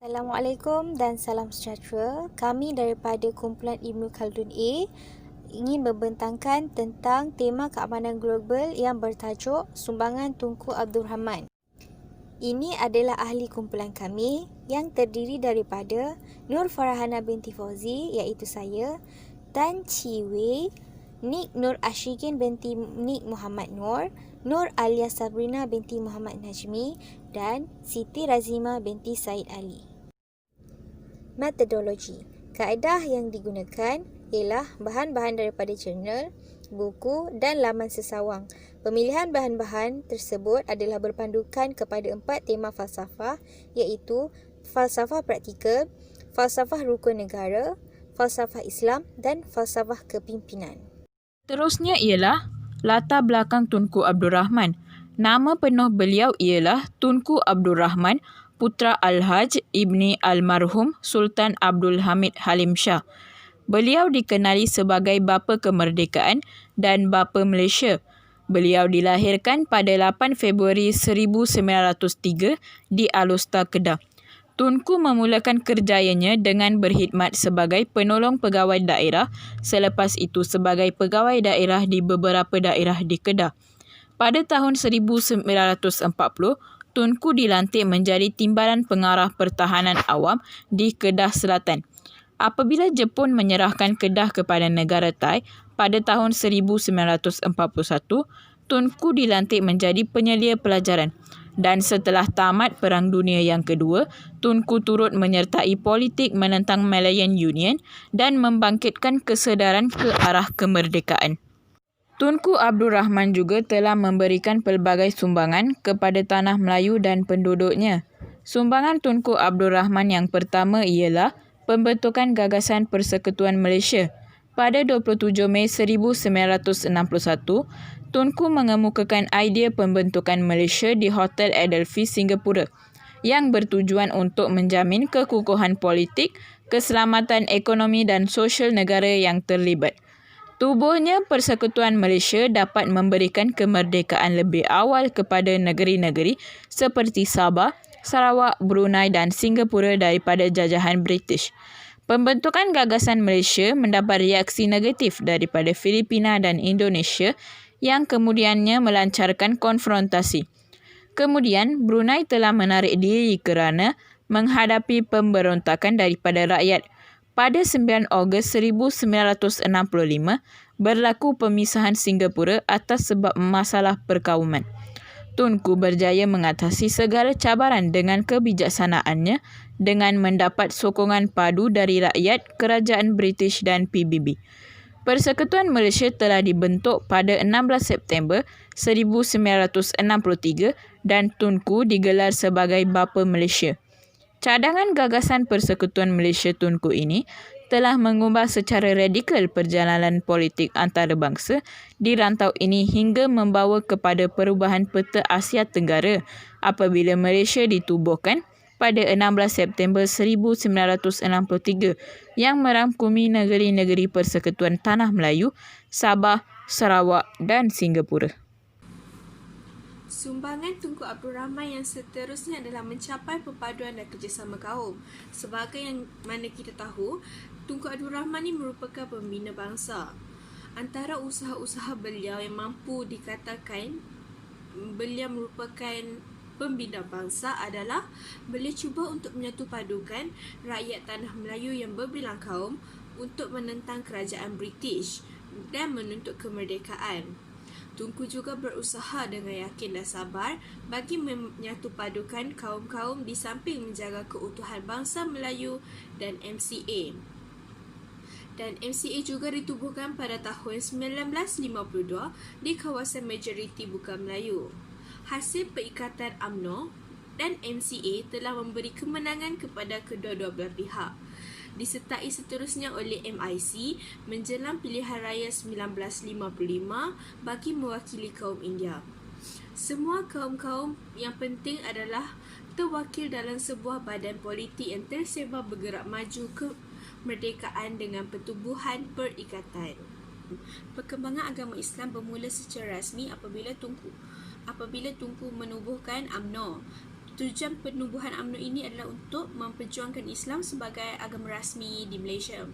Assalamualaikum dan salam sejahtera. Kami daripada kumpulan Ibnu Khaldun A ingin membentangkan tentang tema keamanan global yang bertajuk Sumbangan Tunku Abdul Rahman. Ini adalah ahli kumpulan kami yang terdiri daripada Nur Farhana binti Fauzi iaitu saya, Tan Chi Wei, Nik Nur Ashikin binti Nik Muhammad Nur, Nur Alia Sabrina binti Muhammad Najmi dan Siti Razima binti Said Ali. Metodologi. Kaedah yang digunakan ialah bahan-bahan daripada jurnal, buku dan laman sesawang. Pemilihan bahan-bahan tersebut adalah berpandukan kepada 4 tema falsafah iaitu falsafah praktikal, falsafah rukun negara, falsafah Islam dan falsafah kepimpinan. Terusnya ialah latar belakang Tunku Abdul Rahman. Nama penuh beliau ialah Tunku Abdul Rahman, putra Al-Haj Ibni Almarhum Sultan Abdul Hamid Halim Shah. Beliau dikenali sebagai bapa kemerdekaan dan bapa Malaysia. Beliau dilahirkan pada 8 Februari 1903 di Alustar, Kedah. Tunku memulakan kerjayanya dengan berkhidmat sebagai penolong pegawai daerah, selepas itu sebagai pegawai daerah di beberapa daerah di Kedah. Pada tahun 1940, Tunku dilantik menjadi Timbalan Pengarah Pertahanan Awam di Kedah Selatan. Apabila Jepun menyerahkan Kedah kepada negara Thai pada tahun 1941, Tunku dilantik menjadi penyelia pelajaran. Dan setelah tamat Perang Dunia yang Kedua, Tunku turut menyertai politik menentang Malayan Union dan membangkitkan kesedaran ke arah kemerdekaan. Tunku Abdul Rahman juga telah memberikan pelbagai sumbangan kepada tanah Melayu dan penduduknya. Sumbangan Tunku Abdul Rahman yang pertama ialah pembentukan Gagasan Persekutuan Malaysia. Pada 27 Mei 1961, Tunku mengemukakan idea pembentukan Malaysia di Hotel Adelphi, Singapura yang bertujuan untuk menjamin kekukuhan politik, keselamatan ekonomi dan sosial negara yang terlibat. Tubuhnya Persekutuan Malaysia dapat memberikan kemerdekaan lebih awal kepada negeri-negeri seperti Sabah, Sarawak, Brunei dan Singapura daripada jajahan British. Pembentukan Gagasan Malaysia mendapat reaksi negatif daripada Filipina dan Indonesia yang kemudiannya melancarkan konfrontasi. Kemudian, Brunei telah menarik diri kerana menghadapi pemberontakan daripada rakyat. Pada 9 Ogos 1965, berlaku pemisahan Singapura atas sebab masalah perkauman. Tunku berjaya mengatasi segala cabaran dengan kebijaksanaannya dengan mendapat sokongan padu dari rakyat, kerajaan British dan PBB. Persekutuan Malaysia telah dibentuk pada 16 September 1963 dan Tunku digelar sebagai Bapa Malaysia. Cadangan gagasan Persekutuan Malaysia Tunku ini telah mengubah secara radikal perjalanan politik antarabangsa di rantau ini hingga membawa kepada perubahan peta Asia Tenggara apabila Malaysia ditubuhkan pada 16 September 1963 yang merangkumi negeri-negeri Persekutuan Tanah Melayu, Sabah, Sarawak dan Singapura. Sumbangan Tunku Abdul Rahman yang seterusnya adalah mencapai perpaduan dan kerjasama kaum. Sebagai yang mana kita tahu, Tunku Abdul Rahman ini merupakan pembina bangsa. Antara usaha-usaha beliau yang mampu dikatakan beliau merupakan pembina bangsa adalah beliau cuba untuk menyatupadukan rakyat Tanah Melayu yang berbilang kaum untuk menentang kerajaan British dan menuntut kemerdekaan. Tunku juga berusaha dengan yakin dan sabar bagi menyatupadukan kaum-kaum di samping menjaga keutuhan bangsa Melayu dan MCA. Dan MCA juga ditubuhkan pada tahun 1952 di kawasan majoriti bukan Melayu. Hasil perikatan UMNO dan MCA telah memberi kemenangan kepada kedua-dua belah pihak. Disertai seterusnya oleh MIC menjelang pilihan raya 1955 bagi mewakili kaum India. Semua kaum-kaum yang penting adalah terwakil dalam sebuah badan politik yang tersebar bergerak maju kemerdekaan dengan pertubuhan perikatan. Perkembangan agama Islam bermula secara rasmi apabila Tunku menubuhkan UMNO. Tujuan penubuhan UMNO ini adalah untuk memperjuangkan Islam sebagai agama rasmi di Malaysia.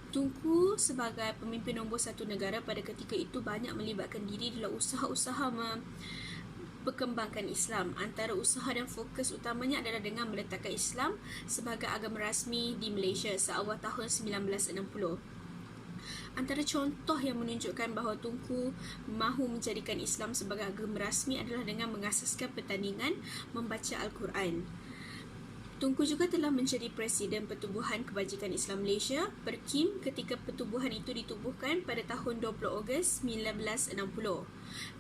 Tunku sebagai pemimpin nombor satu negara pada ketika itu banyak melibatkan diri dalam usaha-usaha perkembangkan Islam. Antara usaha dan fokus utamanya adalah dengan meletakkan Islam sebagai agama rasmi di Malaysia seawal tahun 1960. Antara contoh yang menunjukkan bahawa Tunku mahu menjadikan Islam sebagai agama rasmi adalah dengan mengasaskan pertandingan membaca Al-Quran. Tunku juga telah menjadi Presiden Pertubuhan Kebajikan Islam Malaysia, PERKIM, ketika pertubuhan itu ditubuhkan pada tahun 20 Ogos 1960.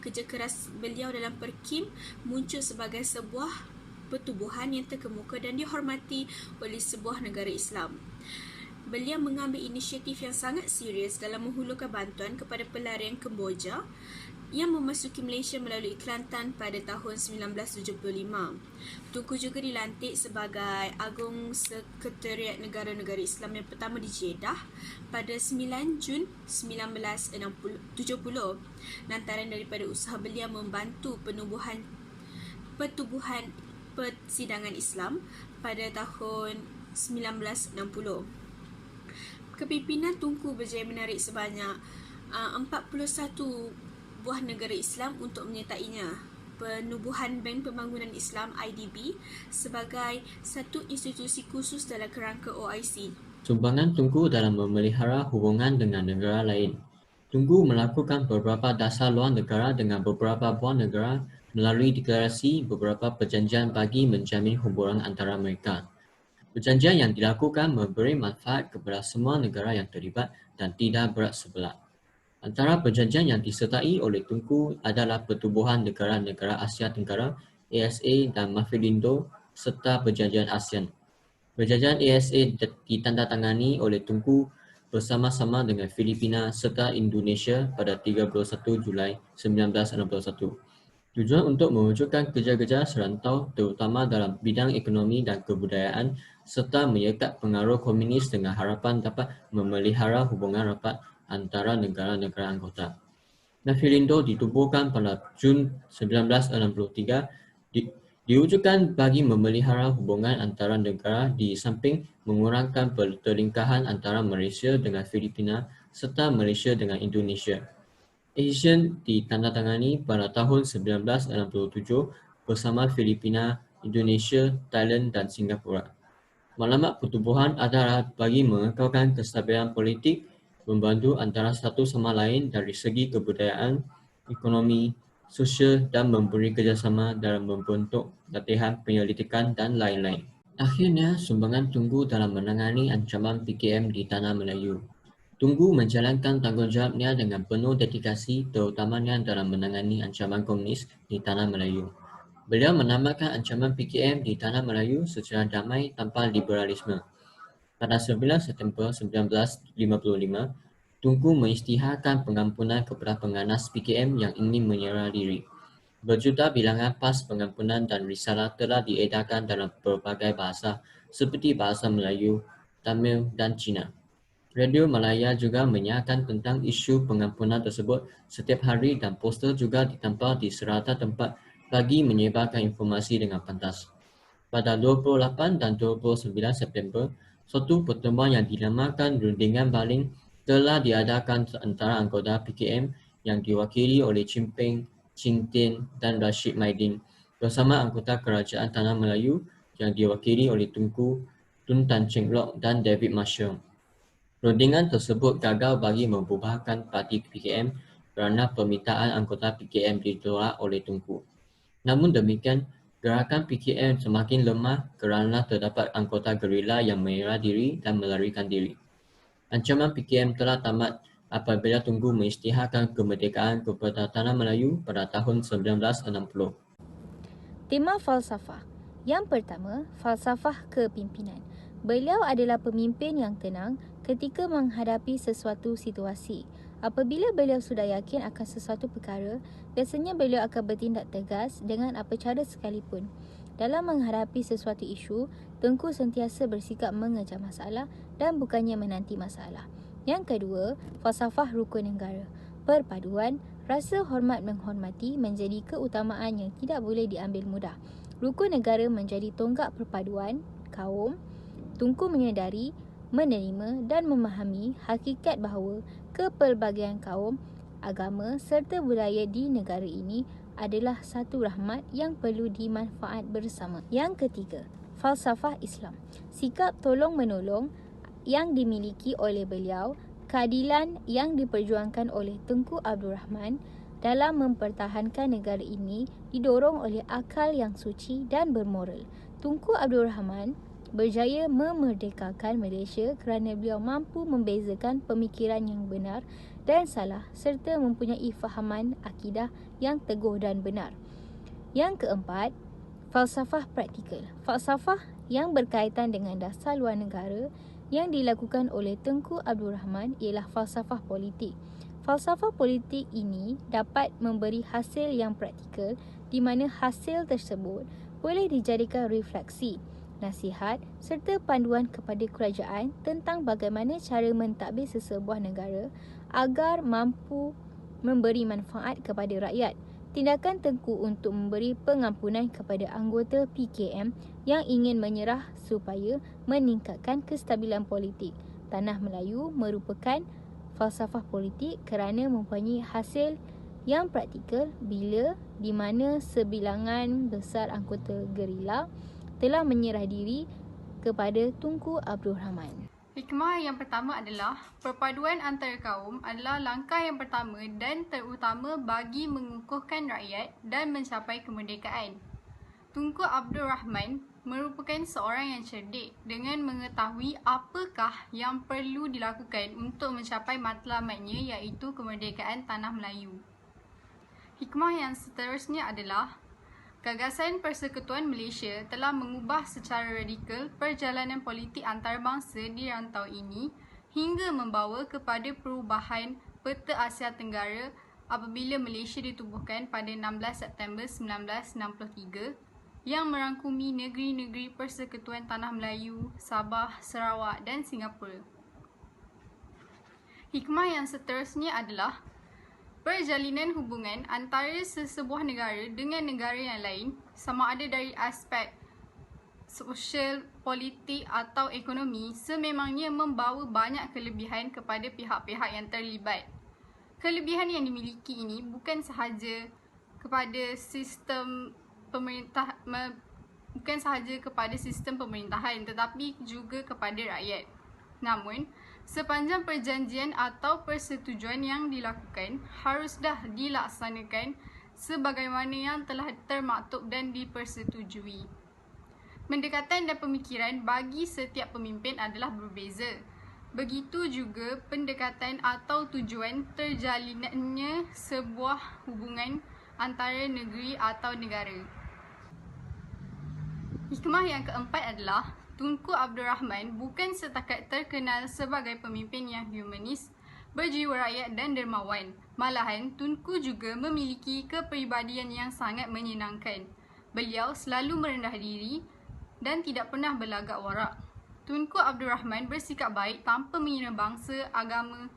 Kerja keras beliau dalam PERKIM muncul sebagai sebuah pertubuhan yang terkemuka dan dihormati oleh sebuah negara Islam. Beliau mengambil inisiatif yang sangat serius dalam menghulurkan bantuan kepada pelarian Kemboja yang memasuki Malaysia melalui Kelantan pada tahun 1975. Tunku juga dilantik sebagai Agung Sekretariat Negara-Negara Islam yang pertama di Jeddah pada 9 Jun 1970. Lantaran daripada usaha beliau membantu pertubuhan persidangan Islam pada tahun 1960. Kepimpinan Tunku berjaya menarik sebanyak 41 buah negara Islam untuk menyertainya. Penubuhan Bank Pembangunan Islam IDB sebagai satu institusi khusus dalam kerangka OIC. Sumbangan Tunku dalam memelihara hubungan dengan negara lain. Tunku melakukan beberapa dasar luar negara dengan beberapa buah negara melalui deklarasi beberapa perjanjian bagi menjamin hubungan antara mereka. Perjanjian yang dilakukan memberi manfaat kepada semua negara yang terlibat dan tidak berat sebelah. Antara perjanjian yang disertai oleh Tunku adalah Pertubuhan Negara-Negara Asia Tenggara ASA dan Mafindo serta Perjanjian ASEAN. Perjanjian ASA ditandatangani oleh Tunku bersama-sama dengan Filipina serta Indonesia pada 31 Julai 1961. Tujuan untuk mewujudkan kerja-kerja serantau terutama dalam bidang ekonomi dan kebudayaan serta menyekat pengaruh komunis dengan harapan dapat memelihara hubungan rapat antara negara-negara anggota. Mafindo ditubuhkan pada Jun 1963 diwujudkan bagi memelihara hubungan antara negara di samping mengurangkan pertelingkahan antara Malaysia dengan Filipina serta Malaysia dengan Indonesia. ASEAN ditandatangani pada tahun 1967 bersama Filipina, Indonesia, Thailand dan Singapura. Maklumat pertubuhan adalah bagi mengekalkan kestabilan politik, membantu antara satu sama lain dari segi kebudayaan, ekonomi, sosial dan memberi kerjasama dalam membentuk latihan penyelidikan dan lain-lain. Akhirnya, sumbangan Tunku dalam menangani ancaman PKM di Tanah Melayu. Tunku menjalankan tanggungjawabnya dengan penuh dedikasi terutamanya dalam menangani ancaman komunis di Tanah Melayu. Beliau menamakan ancaman PKM di Tanah Melayu secara damai tanpa liberalisme. Pada 9 September 1955, Tunku mengisytiharkan pengampunan kepada penganas PKM yang ingin menyerah diri. Berjuta bilangan pas pengampunan dan risalah telah diedarkan dalam berbagai bahasa seperti bahasa Melayu, Tamil dan Cina. Radio Malaya juga menyiarkan tentang isu pengampunan tersebut setiap hari dan poster juga ditempel di serata tempat bagi menyebarkan informasi dengan pantas. Pada 28 dan 29 September, suatu pertemuan yang dinamakan Rundingan Baling telah diadakan antara anggota PKM yang diwakili oleh Chin Peng, Chin Tien dan Rashid Maidin bersama anggota Kerajaan Tanah Melayu yang diwakili oleh Tunku, Tun Tan Cheng Lock dan David Marshall. Rundingan tersebut gagal bagi membubarkan parti PKM kerana permintaan anggota PKM ditolak oleh Tunku. Namun demikian, gerakan PKM semakin lemah kerana terdapat anggota gerila yang menyerah diri dan melarikan diri. Ancaman PKM telah tamat apabila Tunku mengisytiharkan kemerdekaan kepada Tanah Melayu pada tahun 1960. Tema falsafah. Yang pertama, falsafah kepimpinan. Beliau adalah pemimpin yang tenang ketika menghadapi sesuatu situasi. Apabila beliau sudah yakin akan sesuatu perkara, biasanya beliau akan bertindak tegas dengan apa cara sekalipun. Dalam menghadapi sesuatu isu, Tunku sentiasa bersikap mengejar masalah dan bukannya menanti masalah. Yang kedua, falsafah rukun negara. Perpaduan, rasa hormat menghormati menjadi keutamaan yang tidak boleh diambil mudah. Rukun negara menjadi tonggak perpaduan kaum. Tunku menyedari, menerima dan memahami hakikat bahawa kepelbagaian kaum, agama serta budaya di negara ini adalah satu rahmat yang perlu dimanfaat bersama. Yang ketiga, falsafah Islam. Sikap tolong-menolong yang dimiliki oleh beliau, keadilan yang diperjuangkan oleh Tunku Abdul Rahman dalam mempertahankan negara ini didorong oleh akal yang suci dan bermoral. Tunku Abdul Rahman berjaya memerdekakan Malaysia kerana beliau mampu membezakan pemikiran yang benar dan salah serta mempunyai fahaman akidah yang teguh dan benar. Yang keempat, falsafah praktikal. Falsafah yang berkaitan dengan dasar luar negara yang dilakukan oleh Tunku Abdul Rahman ialah falsafah politik. Falsafah politik ini dapat memberi hasil yang praktikal di mana hasil tersebut boleh dijadikan refleksi, nasihat serta panduan kepada kerajaan tentang bagaimana cara mentadbir sesebuah negara agar mampu memberi manfaat kepada rakyat. Tindakan Tunku untuk memberi pengampunan kepada anggota PKM yang ingin menyerah supaya meningkatkan kestabilan politik tanah Melayu merupakan falsafah politik kerana mempunyai hasil yang praktikal bila di mana sebilangan besar anggota gerila telah menyerah diri kepada Tunku Abdul Rahman. Hikmah yang pertama adalah perpaduan antara kaum adalah langkah yang pertama dan terutama bagi mengukuhkan rakyat dan mencapai kemerdekaan. Tunku Abdul Rahman merupakan seorang yang cerdik dengan mengetahui apakah yang perlu dilakukan untuk mencapai matlamatnya iaitu kemerdekaan tanah Melayu. Hikmah yang seterusnya adalah gagasan Persekutuan Malaysia telah mengubah secara radikal perjalanan politik antarabangsa di rantau ini hingga membawa kepada perubahan peta Asia Tenggara apabila Malaysia ditubuhkan pada 16 September 1963 yang merangkumi negeri-negeri Persekutuan Tanah Melayu, Sabah, Sarawak dan Singapura. Hikmah yang seterusnya adalah perjalinan hubungan antara sesebuah negara dengan negara yang lain sama ada dari aspek sosial, politik atau ekonomi sememangnya membawa banyak kelebihan kepada pihak-pihak yang terlibat. Kelebihan yang dimiliki ini bukan sahaja kepada sistem pemerintahan tetapi juga kepada rakyat. Namun, sepanjang perjanjian atau persetujuan yang dilakukan haruslah dilaksanakan sebagaimana yang telah termaktub dan dipersetujui. Pendekatan dan pemikiran bagi setiap pemimpin adalah berbeza. Begitu juga pendekatan atau tujuan terjalinannya sebuah hubungan antara negeri atau negara. Hikmah yang keempat adalah Tunku Abdul Rahman bukan setakat terkenal sebagai pemimpin yang humanis, berjiwa rakyat dan dermawan. Malahan, Tunku juga memiliki kepribadian yang sangat menyenangkan. Beliau selalu merendah diri dan tidak pernah berlagak warak. Tunku Abdul Rahman bersikap baik tanpa menghina bangsa, agama,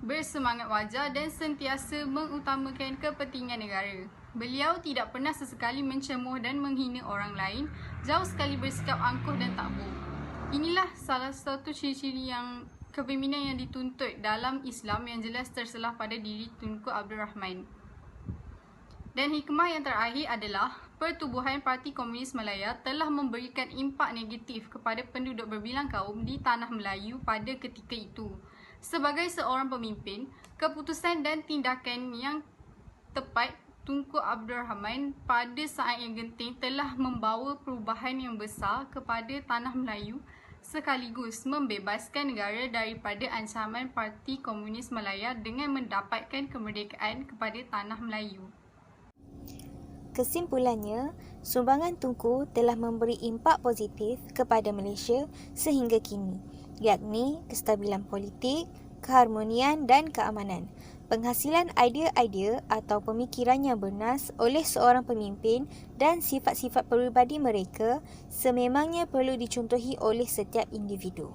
bersemangat wajar dan sentiasa mengutamakan kepentingan negara. Beliau tidak pernah sesekali mencemuh dan menghina orang lain, jauh sekali bersikap angkuh dan takbur. Inilah salah satu ciri-ciri yang kepimpinan yang dituntut dalam Islam yang jelas terselah pada diri Tunku Abdul Rahman. Dan hikmah yang terakhir adalah pertubuhan Parti Komunis Malaya telah memberikan impak negatif kepada penduduk berbilang kaum di Tanah Melayu pada ketika itu. Sebagai seorang pemimpin, keputusan dan tindakan yang tepat Tunku Abdul Rahman pada saat yang genting telah membawa perubahan yang besar kepada Tanah Melayu sekaligus membebaskan negara daripada ancaman Parti Komunis Malaya dengan mendapatkan kemerdekaan kepada Tanah Melayu. Kesimpulannya, sumbangan Tunku telah memberi impak positif kepada Malaysia sehingga kini, yakni kestabilan politik, keharmonian dan keamanan. Penghasilan idea-idea atau pemikiran yang bernas oleh seorang pemimpin dan sifat-sifat peribadi mereka sememangnya perlu dicontohi oleh setiap individu.